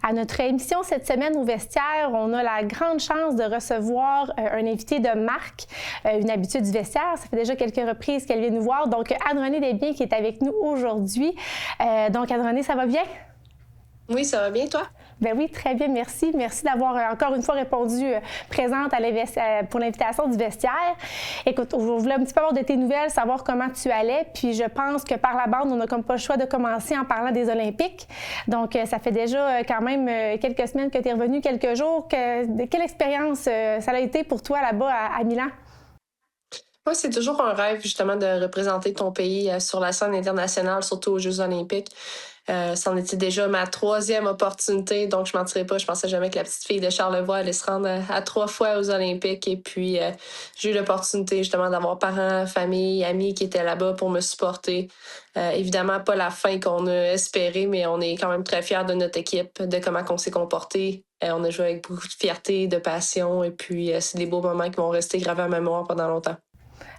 À notre émission cette semaine au vestiaire, on a la grande chance de recevoir un invité de marque, une habitude du vestiaire. Ça fait déjà quelques reprises qu'elle vient nous voir. Donc, Anne-Renée Desbiens qui est avec nous aujourd'hui. Donc, Anne-Renée, ça va bien? Oui, ça va bien, toi? Ben oui, très bien, merci. Merci d'avoir encore une fois répondu présente pour l'invitation du vestiaire. Écoute, je voulais un petit peu avoir de tes nouvelles, savoir comment tu allais. Puis je pense que par la bande, on n'a comme pas le choix de commencer en parlant des Olympiques. Donc, ça fait déjà quand même quelques semaines que tu es revenu, quelques jours. Quelle expérience ça a été pour toi là-bas à Milan? Moi, c'est toujours un rêve, justement, de représenter ton pays sur la scène internationale, surtout aux Jeux olympiques. Ça en était déjà ma troisième opportunité, donc je mentirais pas. Je pensais jamais que la petite fille de Charlevoix allait se rendre à 3 fois aux Olympiques. Et puis, j'ai eu l'opportunité, justement, d'avoir parents, famille, amis qui étaient là-bas pour me supporter. Évidemment, pas la fin qu'on a espérée, mais on est quand même très fiers de notre équipe, de comment on s'est comporté. On a joué avec beaucoup de fierté, de passion, et puis c'est des beaux moments qui vont rester gravés en mémoire pendant longtemps.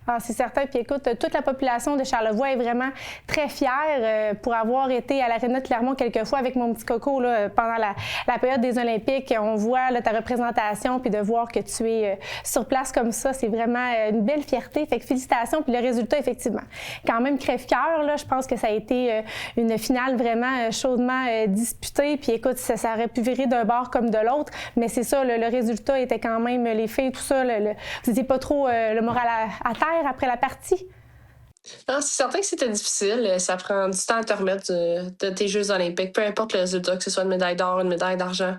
Ah, c'est certain. Puis écoute, toute la population de Charlevoix est vraiment très fière pour avoir été à l'Aréna de Clermont quelques fois avec mon petit coco là, pendant la période des Olympiques. On voit là, ta représentation, puis de voir que tu es sur place comme ça, c'est vraiment une belle fierté. Fait que félicitations. Puis le résultat, effectivement, quand même crève-cœur. Là, je pense que ça a été une finale vraiment chaudement disputée. Puis écoute, ça aurait pu virer d'un bord comme de l'autre, mais c'est ça, le résultat était quand même, les filles, tout ça, vous n'étiez pas trop le moral à terre après la partie? Non, c'est certain que c'était difficile. Ça prend du temps à te remettre de tes Jeux olympiques, peu importe le résultat, que ce soit une médaille d'or, une médaille d'argent.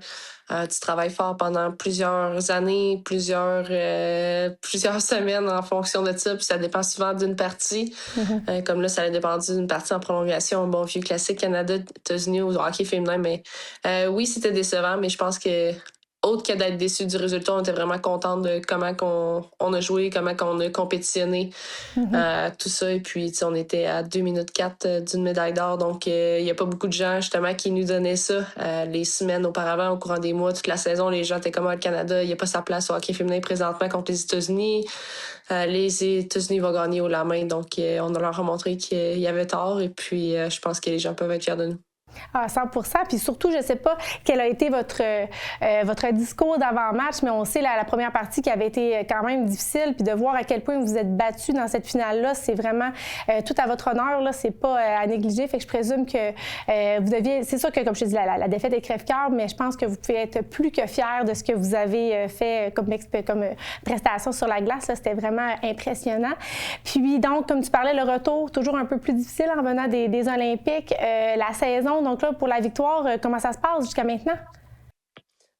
Tu travailles fort pendant plusieurs années, plusieurs semaines en fonction de ça, puis ça dépend souvent d'une partie. Comme là, ça a dépendu d'une partie en prolongation, un bon vieux classique Canada-États-Unis au hockey féminin. Mais oui, c'était décevant, mais je pense que autre que d'être déçu du résultat, on était vraiment contents de comment on a joué, comment on a compétitionné, tout ça. Et puis, on était à 2 minutes 4 d'une médaille d'or. Donc, il n'y a pas beaucoup de gens, justement, qui nous donnaient ça. Les semaines auparavant, au courant des mois, toute la saison, les gens étaient comme, le Canada, il n'y a pas sa place au hockey féminin présentement contre les États-Unis. Les États-Unis vont gagner haut la main. Donc, on leur a montré qu'il y avait tort. Et puis, je pense que les gens peuvent être fiers de nous. Ah, 100%. Puis surtout, je ne sais pas quel a été votre discours d'avant-match, mais on sait la première partie qui avait été quand même difficile. Puis de voir à quel point vous êtes battus dans cette finale-là, c'est vraiment tout à votre honneur. Là, c'est pas à négliger. Fait que je présume que vous deviez. C'est sûr que, comme je te dis, la défaite est crève-cœur, mais je pense que vous pouvez être plus que fiers de ce que vous avez fait comme prestation sur la glace. Là, c'était vraiment impressionnant. Puis donc, comme tu parlais, le retour, toujours un peu plus difficile en venant des Olympiques. La saison, donc là, pour la victoire, comment ça se passe jusqu'à maintenant?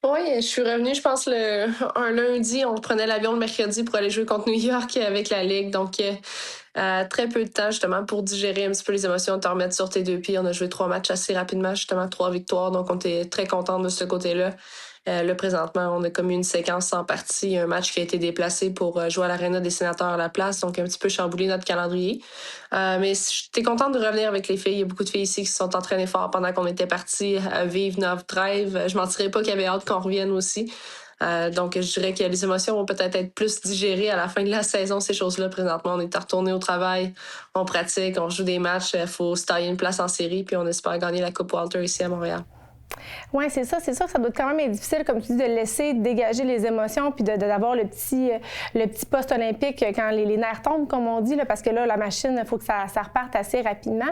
Oui, je suis revenue, je pense, un lundi. On prenait l'avion le mercredi pour aller jouer contre New York avec la Ligue. Donc, très peu de temps, justement, pour digérer un petit peu les émotions, te remettre sur tes 2 pieds. On a joué 3 matchs assez rapidement, justement, 3 victoires. Donc, on était très contents de ce côté-là. Là, présentement, on a comme une séquence sans partie, un match qui a été déplacé pour jouer à l'Aréna des Sénateurs à la place, donc un petit peu chamboulé notre calendrier. Mais j'étais contente de revenir avec les filles. Il y a beaucoup de filles ici qui se sont entraînées fort pendant qu'on était partis à vivre notre rêve. Je mentirais pas qu'il y avait hâte qu'on revienne aussi. Donc, je dirais que les émotions vont peut-être être plus digérées à la fin de la saison, ces choses-là. Présentement, on est retourné au travail, on pratique, on joue des matchs. Il faut se tailler une place en série, puis on espère gagner la Coupe Walter ici à Montréal. Oui, c'est ça. C'est sûr que ça doit quand même être difficile, comme tu dis, de laisser dégager les émotions puis d'avoir le petit poste olympique quand les nerfs tombent, comme on dit, là, parce que là, la machine, il faut que ça reparte assez rapidement.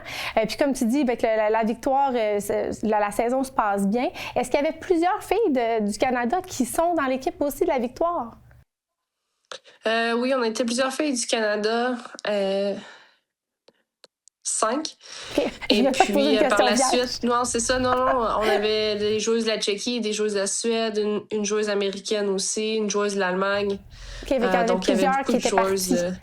Puis comme tu dis, avec la victoire, la saison se passe bien. Est-ce qu'il y avait plusieurs filles du Canada qui sont dans l'équipe aussi de la victoire? Oui, on était plusieurs filles du Canada. 5. Et puis, par la suite, non, c'est ça, non, on avait des joueuses de la Tchéquie, des joueuses de la Suède, une joueuse américaine aussi, une joueuse de l'Allemagne. Donc, il y avait beaucoup de joueuses.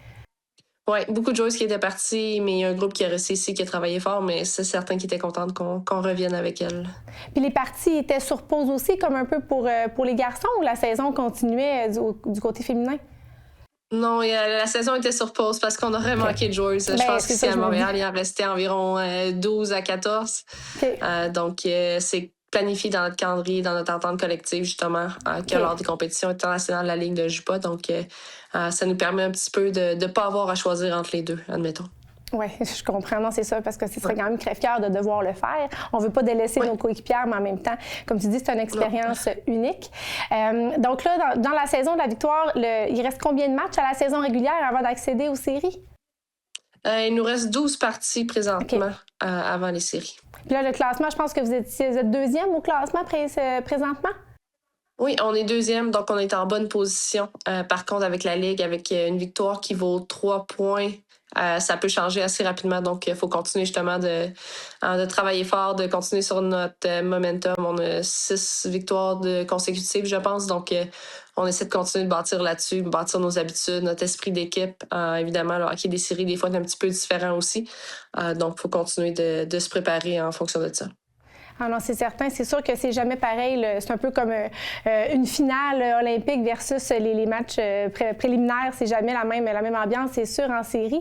Oui, beaucoup de joueuses qui étaient parties, mais il y a un groupe qui est resté ici, qui a travaillé fort, mais c'est certain qu'ils étaient contents qu'on revienne avec elles. Puis les parties étaient sur pause aussi, comme un peu pour les garçons, ou la saison continuait du côté féminin? Non, la saison était sur pause parce qu'on aurait manqué de joueuses. Je pense qu'ici à Montréal, il en restait environ 12 à 14. Donc, c'est planifié dans notre calendrier, dans notre entente collective, justement, que lors des compétitions internationales, la Ligue ne joue pas. Donc, ça nous permet un petit peu de ne pas avoir à choisir entre les deux, admettons. Oui, je comprends. Non, c'est ça, parce que ce serait quand même crève-cœur de devoir le faire. On ne veut pas délaisser nos coéquipières, mais en même temps, comme tu dis, c'est une expérience unique. Donc là, dans la saison de la victoire, il reste combien de matchs à la saison régulière avant d'accéder aux séries? Il nous reste 12 parties présentement avant les séries. Puis là, le classement, je pense que vous êtes deuxième au classement présentement? Oui, on est deuxième, donc on est en bonne position. Par contre, avec la Ligue, avec une victoire qui vaut 3 points, ça peut changer assez rapidement. Donc, il faut continuer justement de travailler fort, de continuer sur notre momentum. On a 6 victoires consécutives, je pense. Donc, on essaie de continuer de bâtir là-dessus, bâtir nos habitudes, notre esprit d'équipe. Évidemment, le hockey des séries, des fois, est un petit peu différent aussi. Donc, il faut continuer de se préparer en fonction de ça. Ah non, c'est certain. C'est sûr que c'est jamais pareil. C'est un peu comme une finale olympique versus les matchs préliminaires. C'est jamais la même ambiance, c'est sûr, en série.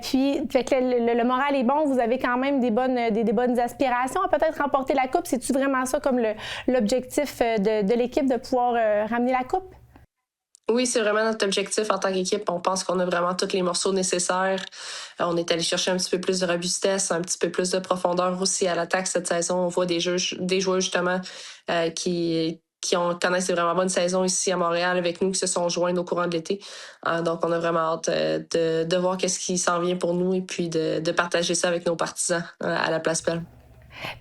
Puis, fait que le moral est bon. Vous avez quand même des bonnes aspirations à peut-être remporter la Coupe. C'est-tu vraiment ça comme l'objectif de l'équipe, de pouvoir ramener la Coupe? Oui, c'est vraiment notre objectif en tant qu'équipe. On pense qu'on a vraiment tous les morceaux nécessaires. On est allé chercher un petit peu plus de robustesse, un petit peu plus de profondeur aussi à l'attaque cette saison. On voit des joueurs justement qui connaissent vraiment bonne saison ici à Montréal avec nous, qui se sont joints au courant de l'été. Donc, on a vraiment hâte de voir qu'est-ce qui s'en vient pour nous et puis de partager ça avec nos partisans à la Place Belle.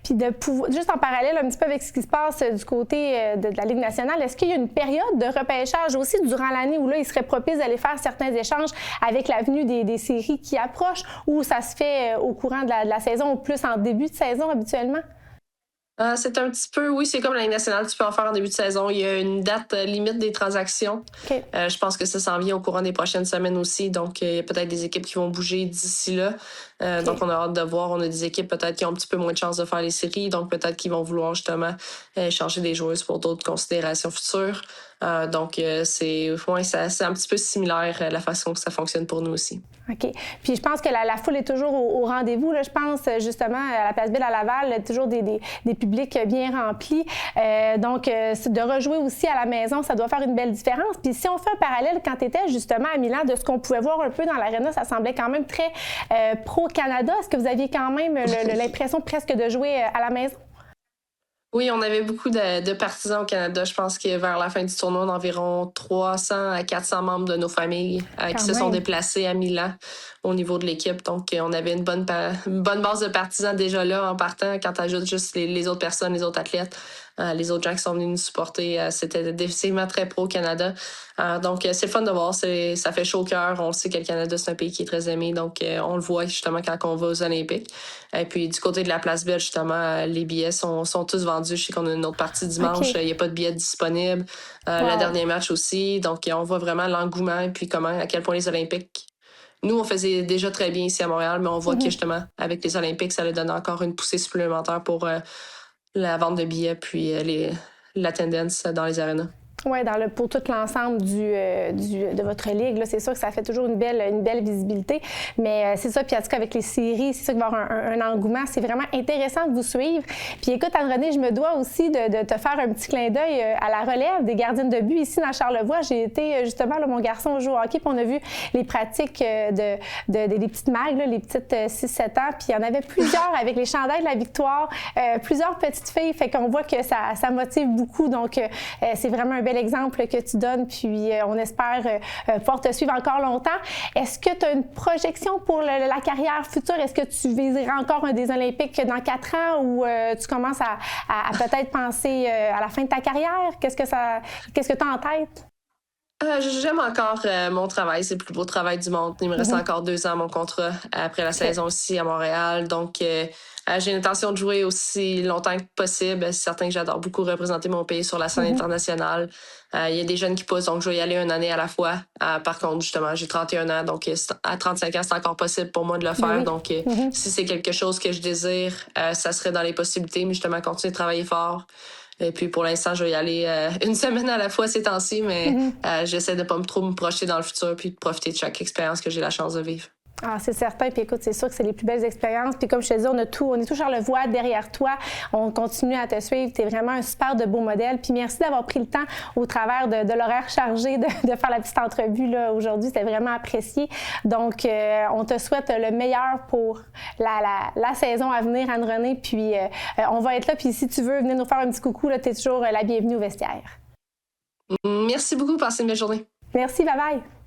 Puis juste en parallèle un petit peu avec ce qui se passe du côté de la Ligue nationale, est-ce qu'il y a une période de repêchage aussi durant l'année où là, il serait propice d'aller faire certains échanges avec la venue des séries qui approchent, ou ça se fait au courant de la saison ou plus en début de saison habituellement? C'est un petit peu, oui, c'est comme la Ligue nationale, tu peux en faire en début de saison. Il y a une date limite des transactions. Okay. Je pense que ça s'en vient au courant des prochaines semaines aussi. Donc, il y a peut-être des équipes qui vont bouger d'ici là. Okay. Donc, on a hâte de voir. On a des équipes peut-être qui ont un petit peu moins de chances de faire les séries. Donc, peut-être qu'ils vont vouloir justement changer des joueuses pour d'autres considérations futures. Donc, c'est un petit peu similaire la façon que ça fonctionne pour nous aussi. OK. Puis je pense que la foule est toujours au rendez-vous. Là. Je pense justement à la Place Belle à Laval, toujours des publics bien remplis. Donc, de rejouer aussi à la maison, ça doit faire une belle différence. Puis si on fait un parallèle, quand tu étais justement à Milan, de ce qu'on pouvait voir un peu dans l'aréna, ça semblait quand même très pro-Canada. Est-ce que vous aviez quand même l'impression presque de jouer à la maison? Oui, on avait beaucoup de partisans au Canada. Je pense que vers la fin du tournoi, on a environ 300 à 400 membres de nos familles qui se sont déplacés à Milan au niveau de l'équipe. Donc, on avait une bonne base de partisans déjà là en partant. Quand tu ajoutes juste les autres personnes, les autres athlètes, les autres gens qui sont venus nous supporter, c'était définitivement très pro-Canada. Donc, c'est le fun de voir. Ça fait chaud au cœur. On sait que le Canada, c'est un pays qui est très aimé. Donc, on le voit justement quand on va aux Olympiques. Et puis, du côté de la Place Belle, justement, les billets sont tous vendus. Je sais qu'on a une autre partie dimanche. Il n'y a pas de billets disponibles. Le dernier match aussi. Donc, on voit vraiment l'engouement et puis à quel point les Olympiques. Nous, on faisait déjà très bien ici à Montréal, mais on voit que justement, avec les Olympiques, ça leur donne encore une poussée supplémentaire pour la vente de billets puis l'attendance dans les arénas. Oui, pour tout l'ensemble de votre ligue, c'est sûr que ça fait toujours une belle visibilité. Mais c'est ça, puis en tout cas, avec les séries, c'est ça qu'il va y avoir un engouement. C'est vraiment intéressant de vous suivre. Puis écoute, Anne-Renée, je me dois aussi de te faire un petit clin d'œil à la relève des gardiennes de but ici dans Charlevoix. J'ai été justement, là, mon garçon joue au hockey, puis on a vu les pratiques des petites mags, les petites 6-7 ans. Puis il y en avait plusieurs avec les chandails de la victoire, plusieurs petites filles. Fait qu'on voit que ça motive beaucoup. Donc, c'est vraiment un bel exemple que tu donnes, puis on espère pouvoir te suivre encore longtemps. Est-ce que tu as une projection pour la carrière future? Est-ce que tu viseras encore un des Olympiques dans 4 ans ou tu commences à peut-être penser à la fin de ta carrière? Qu'est-ce que tu as en tête? J'aime encore mon travail. C'est le plus beau travail du monde. Il me reste encore 2 ans à mon contrat après la saison aussi à Montréal. Donc, j'ai l'intention de jouer aussi longtemps que possible. C'est certain que j'adore beaucoup représenter mon pays sur la scène internationale. Il y a des jeunes qui poussent, donc je vais y aller une année à la fois. Par contre, justement, j'ai 31 ans, donc à 35 ans, c'est encore possible pour moi de le faire. Donc, si c'est quelque chose que je désire, ça serait dans les possibilités, mais justement, continuer de travailler fort. Et puis, pour l'instant, je vais y aller une semaine à la fois ces temps-ci, mais j'essaie de ne pas trop me projeter dans le futur puis de profiter de chaque expérience que j'ai la chance de vivre. Ah, c'est certain. Puis écoute, c'est sûr que c'est les plus belles expériences. Puis comme je te dis, on est tout Charlevoix derrière toi. On continue à te suivre. Tu es vraiment un super de beau modèle. Puis merci d'avoir pris le temps au travers de l'horaire chargé de faire la petite entrevue là aujourd'hui. C'était vraiment apprécié. Donc, on te souhaite le meilleur pour la saison à venir, Anne-Renée. Puis on va être là. Puis si tu veux venir nous faire un petit coucou, tu es toujours la bienvenue au vestiaire. Merci beaucoup. Passez une belle journée. Merci. Bye-bye.